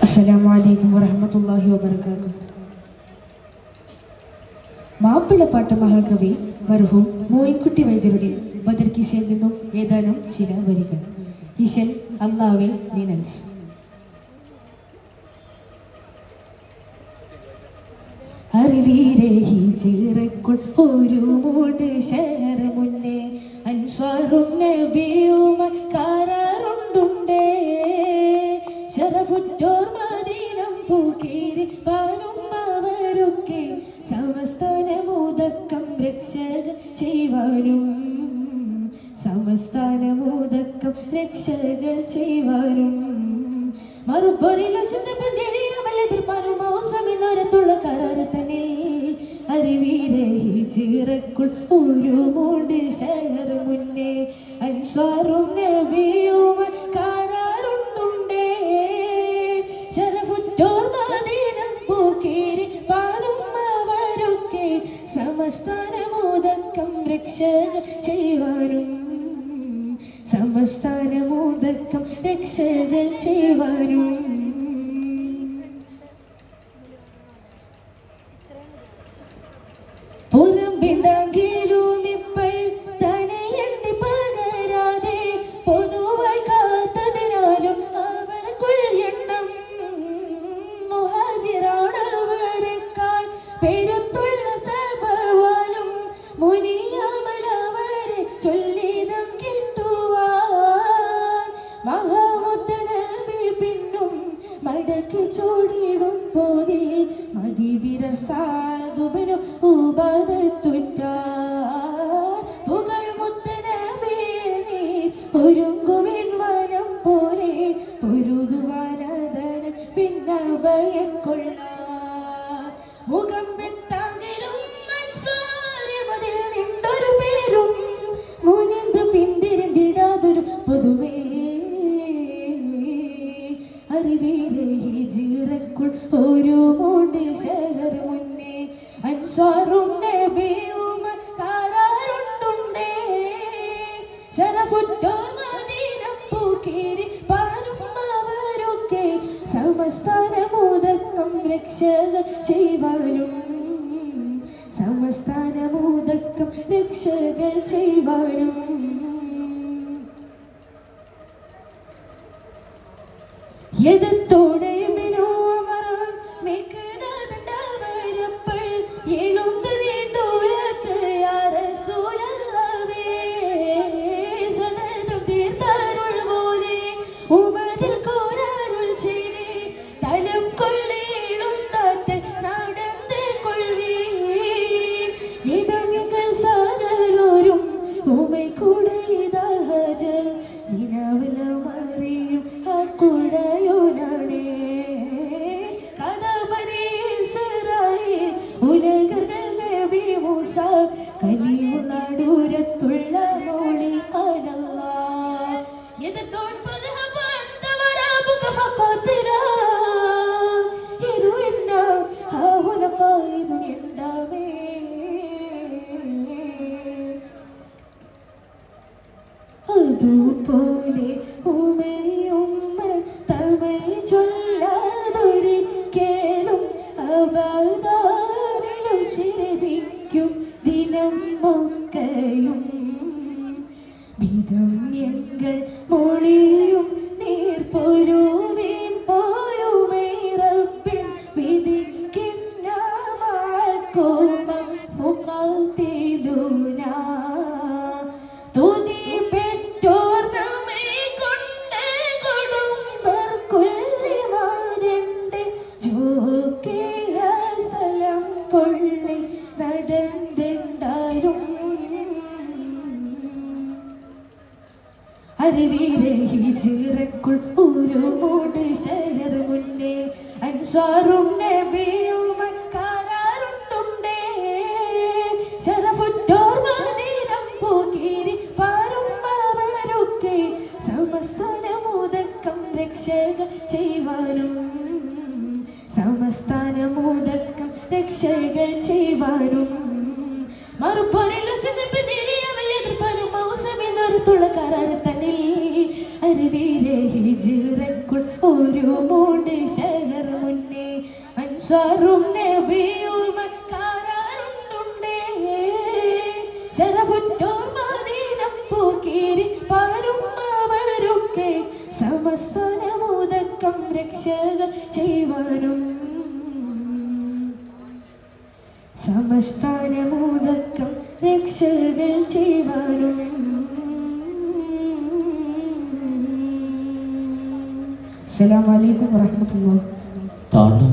അസ്സലാമു അലൈക്കും വറഹ്മത്തുള്ളാഹി വബറകാതുഹു. മാപ്പിളപ്പാട്ട് മഹാകവി മർഹൂം മോയിൻകുട്ടി വൈദ്യരുടെ ബദർ കിസിയിൽ നിന്നും ഏതാനും ചില വരികൾ. ഈശൻ അല്ലാഹുവേ നിനഞ്ച്. അറിവീരെ ഹിജ്റക്കുൾ ഒരു മൂട് ശഹർ മുന്നേ അൻസ്വാറും നബിയും കരാറുണ്ടുണ്ടേ ശറഫുറ്റോർ മദീനം പൂക്കീരി പാനും അവരൊക്കെ സമസ്ഥാനമോദക്കം രക്ഷക ചെയ്യുവാനും സമസ്ഥാനമോദക്കം രക്ഷകൾ ചെയ്യുവാനും മറുപൊരിലും മൗസമിനോരത്തുള്ള കരാറ് തന്നെ അറിവീരെ ഹിജ്റക്കുൾ ഒരു മൂട് ശഹർ മുന്നേ അൻസ്വാറും നബിയും കരാറുണ്ടുണ്ടേ ശറഫുറ്റോർ മദീനം പൂക്കീരി പാലും അവരൊക്കെ സമസ്ഥാനമോദക്കം രക്ഷക ചെയ്യുവാനും സമസ്ഥാനമോദക്കം രക്ഷകൾ ചെയ്യുവാനും പുറംപിണ്ടാങ്കിലും ഇപ്പോൾ തനയണ്ടി പകരാതെ പൊതുവായി കാത്തതിനാലും അവർക്കുൾ എണ്ണം മുഹാജിറാണവരെക്കാൾ പെരുത്തുള്ള സഭവാലും മുനിയാമലവരെ ചൊല്ലിതം കിട്ടുവാൻ മഹാമുത്തനബി പിന്നും മടക്കി ചോടിടും പോതിൽ മതിവിരസാദുബനു ഉപദത്തുറ്റാർ പുകൾ മുത്തനബിയെ നീ ഒരുങ്ങുവിൻ മനം പോലെ പൊരുതുവാനദന പിന്നഭയം കൊള്ളാം മുഖം വെത്താങ്കിലും മൻസൂര്യമതിൽ നിണ്ടൊരു പേരും മുനിന്ത് പിന്തിരിന്തിടാതൊരു പൊതുവേ അറിവീരെ ഹിജ്റക്കുൾ ഒരു മൂട് ശഹർ മുന്നേ അൻസ്വാറും നബിയും കരാറുണ്ടുണ്ടേ ശറഫുറ്റോർ മദീനം പൂക്കീരി പാലും അവരൊക്കെ സമസ്ഥാനമോദക്കം രക്ഷകൾ ചെയ്യുവാനും സമസ്ഥാനമോദക്കം രക്ഷകൾ ചെയ്യുവാനും യദത്തോടെ ബിനോ അമറാൻ മിഖ്ദാദണ്ടവരപ്പോൾ എഴുന്ത് നീണ്ടൂരത്ത് യാ റസൂലല്ലാഹേ സദതം തീർത്തരുൾ പോലെ ഉമദിൽ കോരരുൾ ചെയ്തേ തലം കൊള്ളിയിടുന്നാത്ത് നടന്ന് കൊള്ളുവീൻ നിതമികൾ സകലോരും ഉമൈ കൂടെ ഇതാ ഹജർ നിനവലമറിയും ഹക്കുടയോനാണേ കഥപതി ഇസ്രായേൽ ഉലകர்கள் നബി മൂസ കലീമുള്ളൂരത്തുള്ള മോളി അല്ലാഹ് യദത്തോൻ ഫദ്ഹബ അൻത വറബ്ബുക ഫഖാതിരാ യരുന്ന ഹാഹുന ഖായിദുൻ യൻദാമേ അതുപോലെ ഉമയുമ്മ തമൈ ചൊല്ലാതൊരിക്കലും അബദാനിലും ശിരദിക്കും ദിനം ഒക്കെയും വിധമ്യങ്ങൾ മൊഴിയും നീർപ്പൊരുവിൻ പോയുമൈ റബ്ബിൻ വിധിക്കിന്നമാക്കോമ മുഖത്തിലൂന തുതി പെറ്റോർ നമ്മെ കൊണ്ട് കൊടുമ്പർക്കുള്ളിമാരണ്ട് ജോക്കെ സ്ഥലം കൊള്ളി നടന്നെണ്ടാരും അറിവീരെ ഹിജ്റക്കുൾ ഒരു മൂട് ശഹർ മുന്നേ അൻസ്വാറും നബിയും കരാറുണ്ടുണ്ടേ ശറഫുറ്റോർ മദീനം പൂക്കീരി പാരും അവരൊക്കെ സമസ്ഥാനമോദക്കം രക്ഷകൾ ചെയ്യുവാനും സമസ്ഥാനമോദക്കം രക്ഷകൾ ചെയ്യുവാനും മറുപൊരിലും എതിർപ്പനും മൗസമിനോ ഒരു തുള്ളക്കാരാറ് തന്നിൽ അരുവീരെ ഹിജ്റക്കുൾ ഒരു മൂട് ശഹർ മുന്നേ അൻസാറും നബിയും കാരാറുണ്ടുണ്ടേ ശരഫുറ്റോർ മദീനം പൂക്കേരി പാരും അവരൊക്കെ സമസ്തനമോദക്കം രക്ഷകൾ ചെയ്യുവാനും സമസ്തനമോദക്കം രക്ഷകൾ ചെയ്യുവാനും അസ്സലാമു അലൈക്കും വറഹ്മത്തുള്ളാഹി. താളം